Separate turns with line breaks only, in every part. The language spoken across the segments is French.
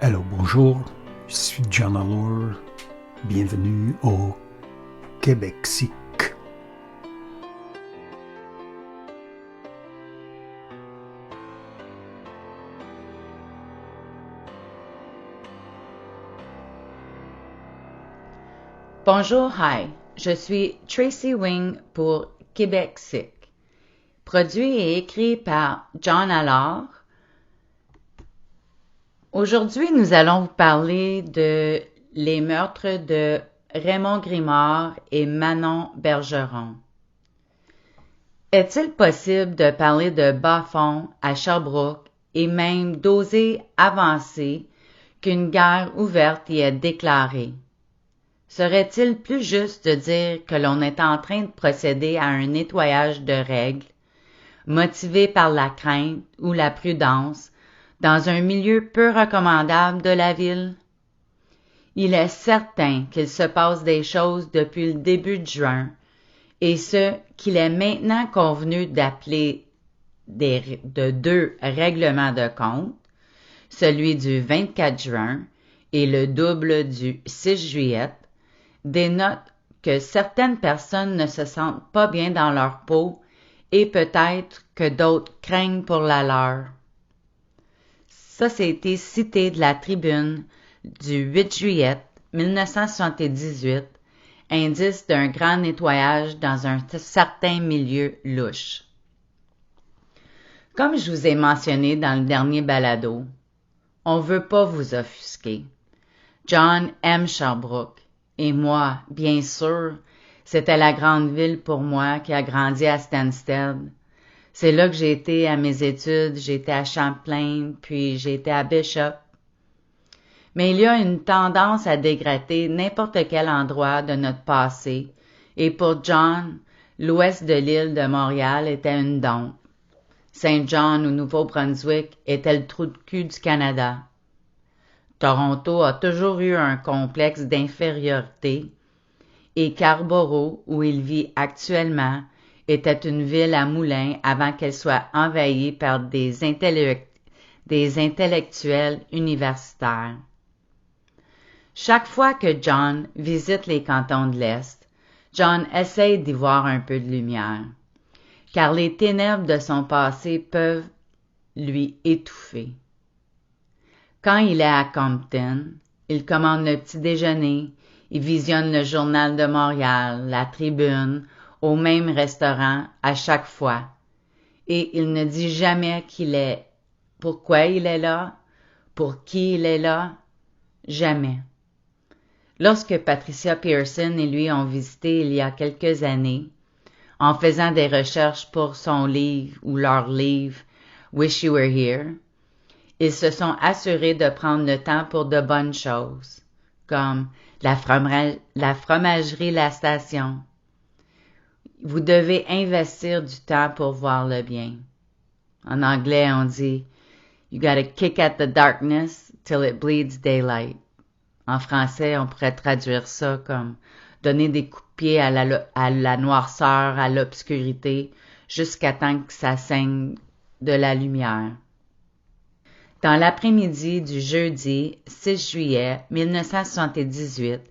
Hello, bonjour, je suis John Allure. Bienvenue au Québec-Sic.
Bonjour, hi, je suis Tracy Wing pour Québec Sick. Produit et écrit par John Allard. Aujourd'hui, nous allons vous parler de les meurtres de Raymond Grimard et Manon Bergeron. Est-il possible de parler de bas-fond à Sherbrooke et même d'oser avancer qu'une guerre ouverte y est déclarée? Serait-il plus juste de dire que l'on est en train de procéder à un nettoyage de règles, motivé par la crainte ou la prudence, dans un milieu peu recommandable de la ville? Il est certain qu'il se passe des choses depuis le début de juin, et ce qu'il est maintenant convenu d'appeler de deux règlements de compte, celui du 24 juin et le double du 6 juillet, dénote que certaines personnes ne se sentent pas bien dans leur peau et peut-être que d'autres craignent pour la leur. Ça, c'était cité de la Tribune du 8 juillet 1978, indice d'un grand nettoyage dans un certain milieu louche. Comme je vous ai mentionné dans le dernier balado, on veut pas vous offusquer. John aime Sherbrooke. Et moi, bien sûr, c'était la grande ville pour moi qui a grandi à Stansted. C'est là que j'ai été à mes études, j'ai été à Champlain, puis j'ai été à Bishop. Mais il y a une tendance à dégrader n'importe quel endroit de notre passé, et pour John, l'ouest de l'île de Montréal était une dompe. Saint John au Nouveau-Brunswick était le trou de cul du Canada. Toronto a toujours eu un complexe d'infériorité, et Scarborough, où il vit actuellement, était une ville à moulins avant qu'elle soit envahie par des intellectuels universitaires. Chaque fois que John visite les cantons de l'Est, John essaye d'y voir un peu de lumière, car les ténèbres de son passé peuvent lui étouffer. Quand il est à Compton, il commande le petit déjeuner, il visionne le Journal de Montréal, la Tribune, au même restaurant à chaque fois. Et il ne dit jamais pourquoi il est là, pour qui il est là, jamais. Lorsque Patricia Pearson et lui ont visité il y a quelques années, en faisant des recherches pour son livre ou leur livre Wish You Were Here, ils se sont assurés de prendre le temps pour de bonnes choses, comme la fromagerie La Station. Vous devez investir du temps pour voir le bien. En anglais, on dit « You gotta kick at the darkness till it bleeds daylight ». En français, on pourrait traduire ça comme « donner des coups de pied à la noirceur, à l'obscurité, jusqu'à temps que ça saigne de la lumière ». Dans l'après-midi du jeudi 6 juillet 1978,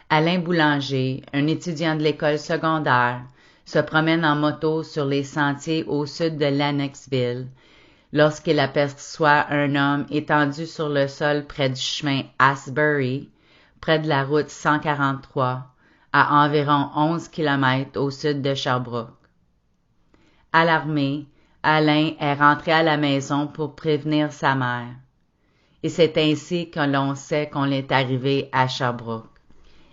Alain Boulanger, un étudiant de l'école secondaire, se promène en moto sur les sentiers au sud de Lennoxville lorsqu'il aperçoit un homme étendu sur le sol près du chemin Asbury, près de la route 143, à environ 11 km au sud de Sherbrooke. Alarmé, Alain est rentré à la maison pour prévenir sa mère. Et c'est ainsi que l'on sait qu'on est arrivé à Sherbrooke.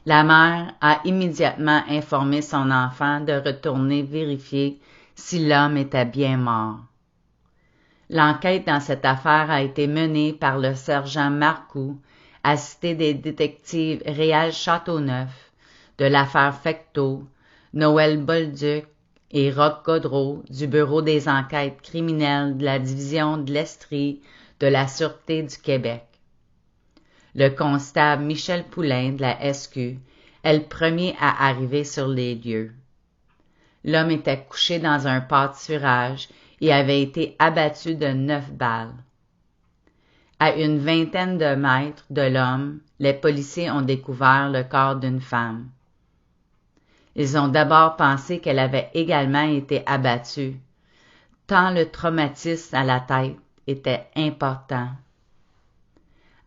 La mère a immédiatement informé son enfant de retourner vérifier si l'homme était bien mort. L'enquête dans cette affaire a été menée par le sergent Marcoux, assisté des détectives Réal Châteauneuf, de l'affaire Fecteau, Noël Bolduc et Roch Godreau du Bureau des enquêtes criminelles de la division de l'Estrie de la Sûreté du Québec. Le constable Michel Poulain de la SQ est le premier à arriver sur les lieux. L'homme était couché dans un pâturage et avait été abattu de 9 balles. À une vingtaine de mètres de l'homme, les policiers ont découvert le corps d'une femme. Ils ont d'abord pensé qu'elle avait également été abattue, tant le traumatisme à la tête était important.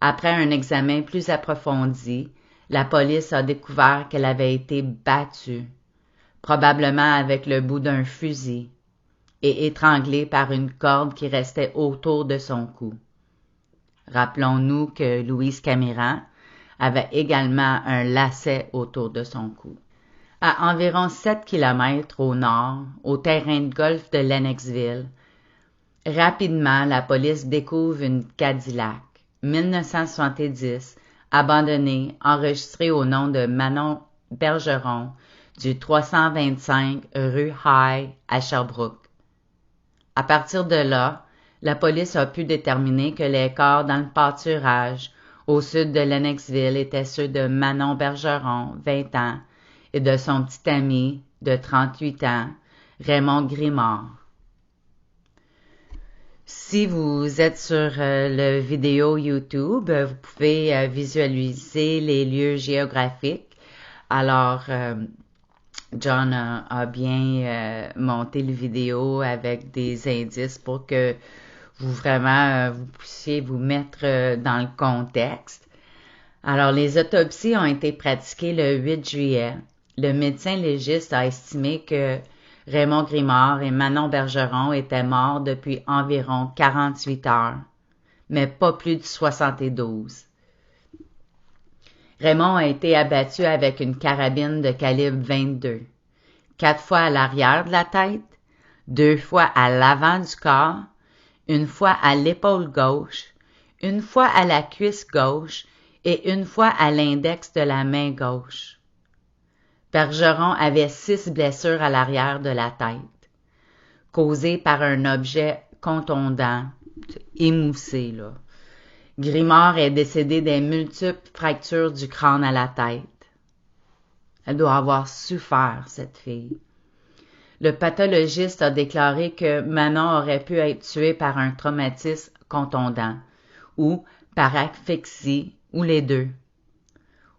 Après un examen plus approfondi, la police a découvert qu'elle avait été battue, probablement avec le bout d'un fusil, et étranglée par une corde qui restait autour de son cou. Rappelons-nous que Louise Camiran avait également un lacet autour de son cou. À environ 7 km au nord, au terrain de golf de Lennoxville, rapidement la police découvre une Cadillac 1970 abandonnée, enregistrée au nom de Manon Bergeron du 325 rue High à Sherbrooke. À partir de là, la police a pu déterminer que les corps dans le pâturage au sud de Lennoxville étaient ceux de Manon Bergeron, 20 ans, et de son petit ami de 38 ans, Raymond Grimard. Si vous êtes sur le vidéo YouTube, vous pouvez visualiser les lieux géographiques. Alors, John a bien monté le vidéo avec des indices pour que vous puissiez vous mettre dans le contexte. Alors, les autopsies ont été pratiquées le 8 juillet. Le médecin légiste a estimé que Raymond Grimard et Manon Bergeron étaient morts depuis environ 48 heures, mais pas plus de 72. Raymond a été abattu avec une carabine de calibre 22, 4 fois à l'arrière de la tête, 2 fois à l'avant du corps, une fois à l'épaule gauche, une fois à la cuisse gauche et une fois à l'index de la main gauche. Bergeron avait 6 blessures à l'arrière de la tête, causées par un objet contondant, émoussé, là. Grimard est décédé des multiples fractures du crâne à la tête. Elle doit avoir souffert, cette fille. Le pathologiste a déclaré que Manon aurait pu être tuée par un traumatisme contondant, ou par asphyxie, ou les deux.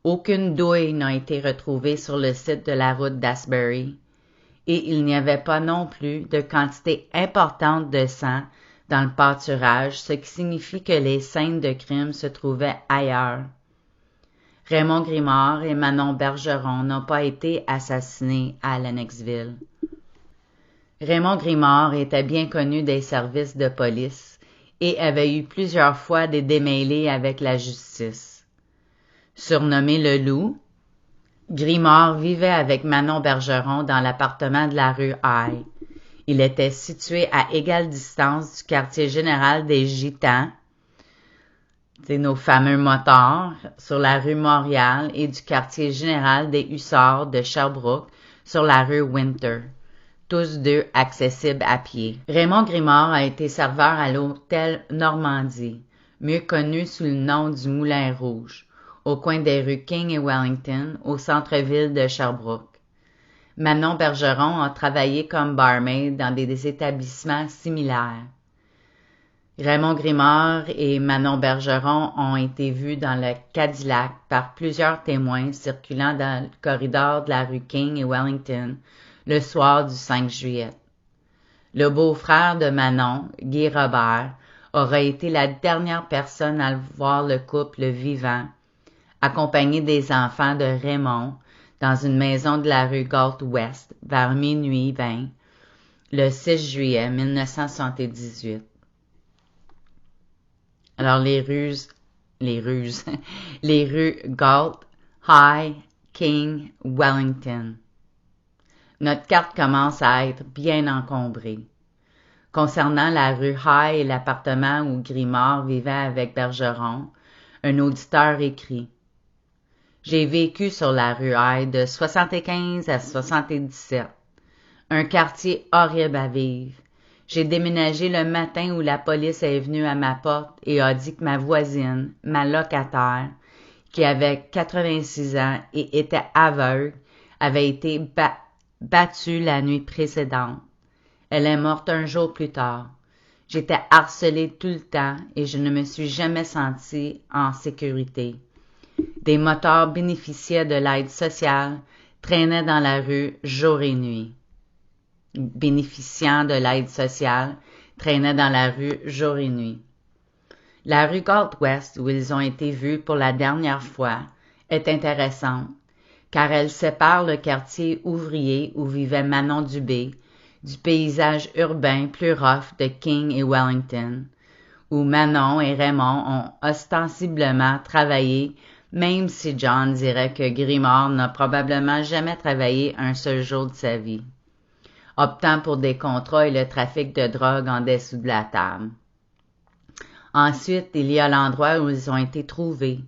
Aucune douille n'a été retrouvée sur le site de la route d'Asbury, et il n'y avait pas non plus de quantité importante de sang dans le pâturage, ce qui signifie que les scènes de crime se trouvaient ailleurs. Raymond Grimard et Manon Bergeron n'ont pas été assassinés à Lennoxville. Raymond Grimard était bien connu des services de police et avait eu plusieurs fois des démêlés avec la justice. Surnommé le Loup, Grimard vivait avec Manon Bergeron dans l'appartement de la rue High. Il était situé à égale distance du quartier général des Gitans, c'est nos fameux motards, sur la rue Montréal, et du quartier général des Hussards de Sherbrooke sur la rue Winter, tous deux accessibles à pied. Raymond Grimard a été serveur à l'hôtel Normandie, mieux connu sous le nom du Moulin Rouge, au coin des rues King et Wellington, au centre-ville de Sherbrooke. Manon Bergeron a travaillé comme barmaid dans des établissements similaires. Raymond Grimard et Manon Bergeron ont été vus dans le Cadillac par plusieurs témoins circulant dans le corridor de la rue King et Wellington le soir du 5 juillet. Le beau-frère de Manon, Guy Robert, aura été la dernière personne à voir le couple vivant, accompagné des enfants de Raymond, dans une maison de la rue Galt-Ouest vers minuit 20, le 6 juillet 1978. Alors les rues Galt, High, King, Wellington. Notre carte commence à être bien encombrée. Concernant la rue High et l'appartement où Grimard vivait avec Bergeron, un auditeur écrit: J'ai vécu sur la rue High de 75 à 77. Un quartier horrible à vivre. J'ai déménagé le matin où la police est venue à ma porte et a dit que ma voisine, ma locataire, qui avait 86 ans et était aveugle, avait été battue la nuit précédente. Elle est morte un jour plus tard. J'étais harcelée tout le temps et je ne me suis jamais sentie en sécurité. Des motards bénéficiaient de l'aide sociale, traînaient dans la rue jour et nuit. Bénéficiant de l'aide sociale, traînaient dans la rue jour et nuit. La rue Galt-Ouest, où ils ont été vus pour la dernière fois, est intéressante, car elle sépare le quartier ouvrier où vivait Manon Dubé du paysage urbain plus rough de King et Wellington, où Manon et Raymond ont ostensiblement travaillé, même si John dirait que Grimard n'a probablement jamais travaillé un seul jour de sa vie, optant pour des contrats et le trafic de drogue en dessous de la table. Ensuite, il y a l'endroit où ils ont été trouvés,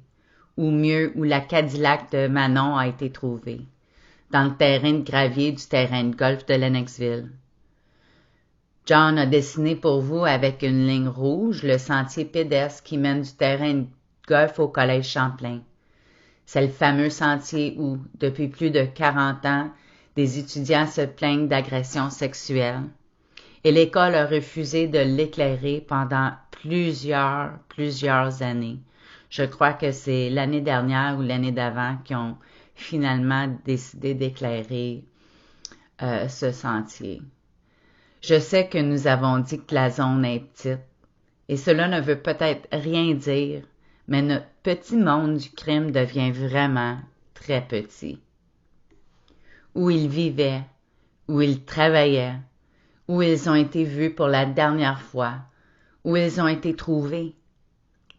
ou mieux, où la Cadillac de Manon a été trouvée, dans le terrain de gravier du terrain de golf de Lennoxville. John a dessiné pour vous avec une ligne rouge le sentier pédestre qui mène du terrain de golf au collège Champlain. C'est le fameux sentier où, depuis plus de 40 ans, des étudiants se plaignent d'agressions sexuelles. Et l'école a refusé de l'éclairer pendant plusieurs années. Je crois que c'est l'année dernière ou l'année d'avant qu'ils ont finalement décidé d'éclairer ce sentier. Je sais que nous avons dit que la zone est petite, et cela ne veut peut-être rien dire, mais notre petit monde du crime devient vraiment très petit. Où ils vivaient, où ils travaillaient, où ils ont été vus pour la dernière fois, où ils ont été trouvés.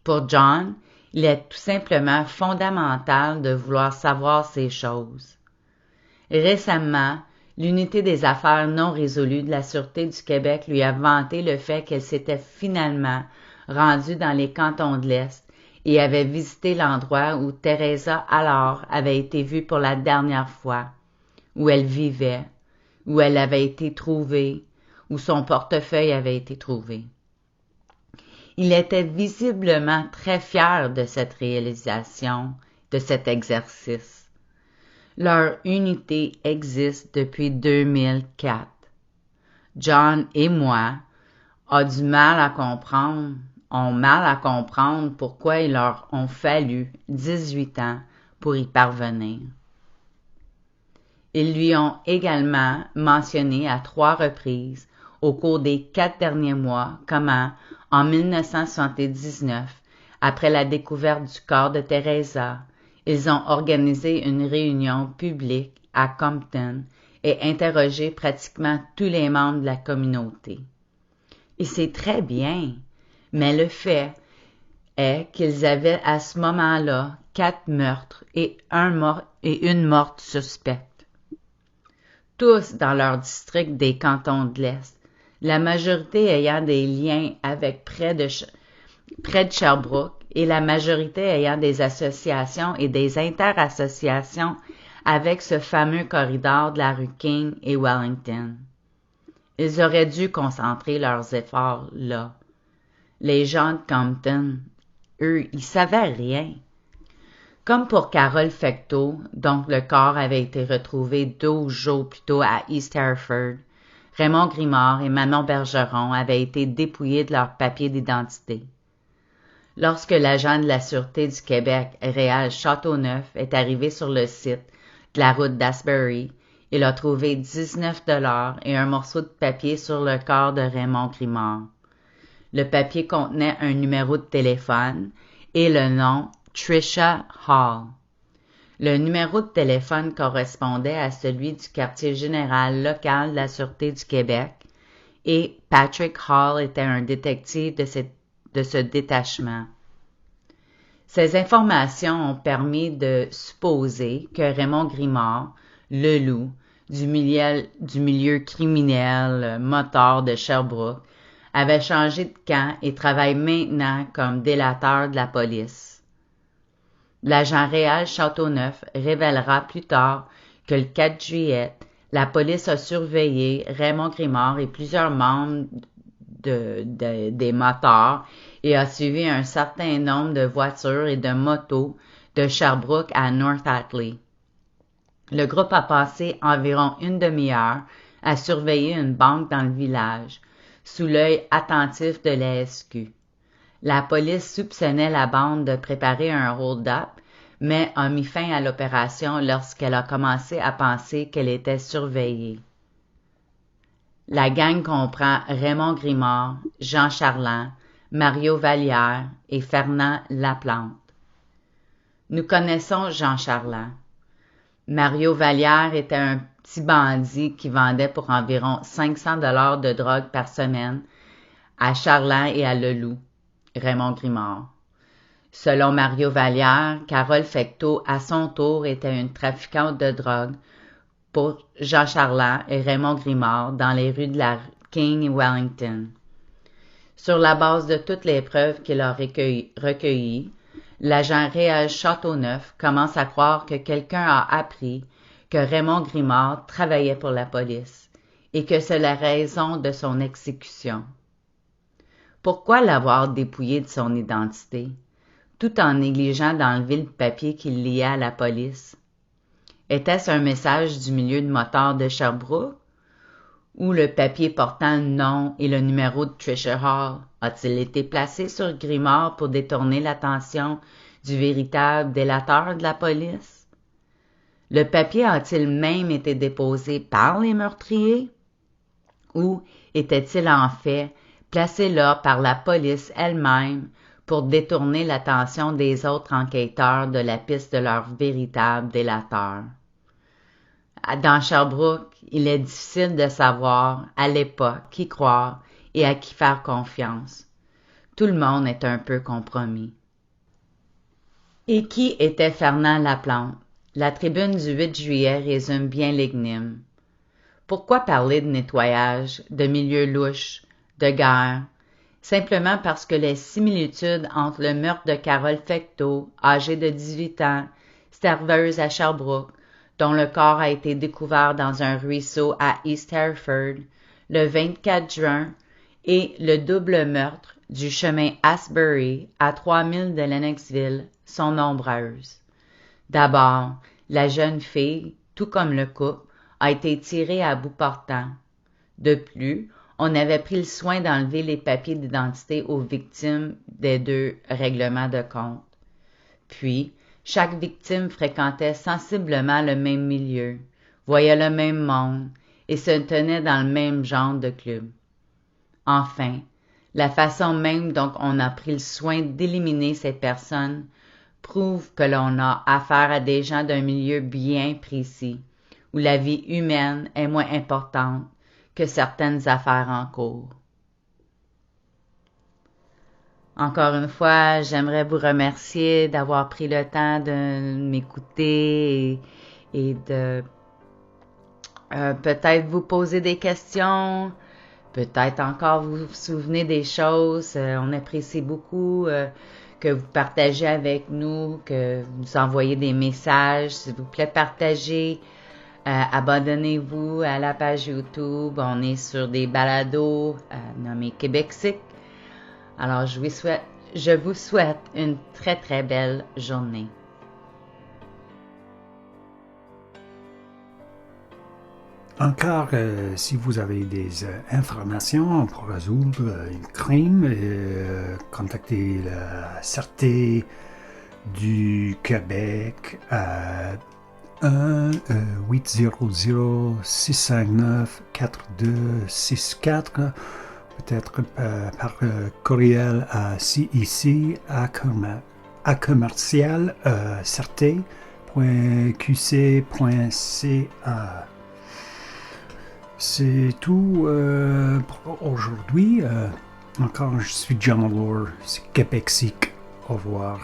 Pour John, il est tout simplement fondamental de vouloir savoir ces choses. Récemment, l'unité des affaires non résolues de la Sûreté du Québec lui a vanté le fait qu'elle s'était finalement rendue dans les cantons de l'Est et avait visité l'endroit où Teresa alors avait été vue pour la dernière fois, où elle vivait, où elle avait été trouvée, où son portefeuille avait été trouvé. Il était visiblement très fier de cette réalisation, de cet exercice. Leur unité existe depuis 2004. John et moi ont mal à comprendre pourquoi il leur ont fallu 18 ans pour y parvenir. Ils lui ont également mentionné à 3 reprises au cours des 4 derniers mois comment, en 1979, après la découverte du corps de Teresa, ils ont organisé une réunion publique à Compton et interrogé pratiquement tous les membres de la communauté. Et c'est très bien, mais le fait est qu'ils avaient à ce moment-là 4 meurtres et une morte suspecte. Tous dans leur district des cantons de l'Est, la majorité ayant des liens avec près de Sherbrooke et la majorité ayant des associations et des interassociations avec ce fameux corridor de la rue King et Wellington. Ils auraient dû concentrer leurs efforts là. Les gens de Compton, eux, ils savaient rien. Comme pour Carole Fecteau, dont le corps avait été retrouvé 12 jours plus tôt à East Hereford, Raymond Grimard et Manon Bergeron avaient été dépouillés de leurs papiers d'identité. Lorsque l'agent de la Sûreté du Québec, Réal Châteauneuf, est arrivé sur le site de la route d'Asbury, il a trouvé 19 $ et un morceau de papier sur le corps de Raymond Grimard. Le papier contenait un numéro de téléphone et le nom Tricia Hall. Le numéro de téléphone correspondait à celui du quartier général local de la Sûreté du Québec et Patrick Hall était un détective de ce détachement. Ces informations ont permis de supposer que Raymond Grimard, le loup, du milieu criminel motard de Sherbrooke, avait changé de camp et travaille maintenant comme délateur de la police. L'agent Réal Châteauneuf révélera plus tard que le 4 juillet, la police a surveillé Raymond Grimard et plusieurs membres des motards et a suivi un certain nombre de voitures et de motos de Sherbrooke à North Hatley. Le groupe a passé environ une demi-heure à surveiller une banque dans le village, sous l'œil attentif de la SQ. La police soupçonnait la bande de préparer un hold-up, mais a mis fin à l'opération lorsqu'elle a commencé à penser qu'elle était surveillée. La gang comprend Raymond Grimard, Jean Charland, Mario Vallière et Fernand Laplante. Nous connaissons Jean Charland. Mario Vallière était un petit bandit qui vendait pour environ 500 $ de drogue par semaine à Charland et à Leloup, Raymond Grimard. Selon Mario Vallière, Carole Fecteau, à son tour, était une trafiquante de drogue pour Jean Charland et Raymond Grimard dans les rues de la King et Wellington. Sur la base de toutes les preuves qu'il a recueillies, l'agent Réal Châteauneuf commence à croire que quelqu'un a appris que Raymond Grimard travaillait pour la police et que c'est la raison de son exécution. Pourquoi l'avoir dépouillé de son identité, tout en négligeant d'enlever le papier qui le liait à la police? Était-ce un message du milieu de motards de Sherbrooke? Ou le papier portant le nom et le numéro de Tricia Hall a-t-il été placé sur Grimard pour détourner l'attention du véritable délateur de la police? Le papier a-t-il même été déposé par les meurtriers? Ou était-il en fait placé là par la police elle-même pour détourner l'attention des autres enquêteurs de la piste de leur véritable délateur? Dans Sherbrooke, il est difficile de savoir, à l'époque, qui croire et à qui faire confiance. Tout le monde est un peu compromis. Et qui était Fernand Laplante? La tribune du 8 juillet résume bien l'énigme. Pourquoi parler de nettoyage, de milieux louches, de guerre? Simplement parce que les similitudes entre le meurtre de Carole Fecteau, âgée de 18 ans, serveuse à Sherbrooke, dont le corps a été découvert dans un ruisseau à East Hereford le 24 juin, et le double meurtre du chemin Asbury à 3 milles de Lennoxville sont nombreuses. D'abord, la jeune fille, tout comme le couple, a été tirée à bout portant. De plus, on avait pris le soin d'enlever les papiers d'identité aux victimes des deux règlements de compte. Puis, chaque victime fréquentait sensiblement le même milieu, voyait le même monde et se tenait dans le même genre de club. Enfin, la façon même dont on a pris le soin d'éliminer ces personnes prouve que l'on a affaire à des gens d'un milieu bien précis, où la vie humaine est moins importante que certaines affaires en cours. Encore une fois, j'aimerais vous remercier d'avoir pris le temps de m'écouter et de peut-être vous poser des questions, peut-être encore vous souvenir des choses. On apprécie beaucoup que vous partagez avec nous, que vous nous envoyez des messages. S'il vous plaît, partagez. Abonnez-vous à la page YouTube. On est sur des balados nommés Québexique. Alors, je vous souhaite une très, très belle journée.
Encore, si vous avez des informations pour résoudre une crime, contactez la Sûreté du Québec à 1-800-659-4264, peut-être par courriel à CIC à commercial sûreté.qc.ca. C'est tout pour aujourd'hui. Encore, je suis John Allure, c'est Québexique. Au revoir.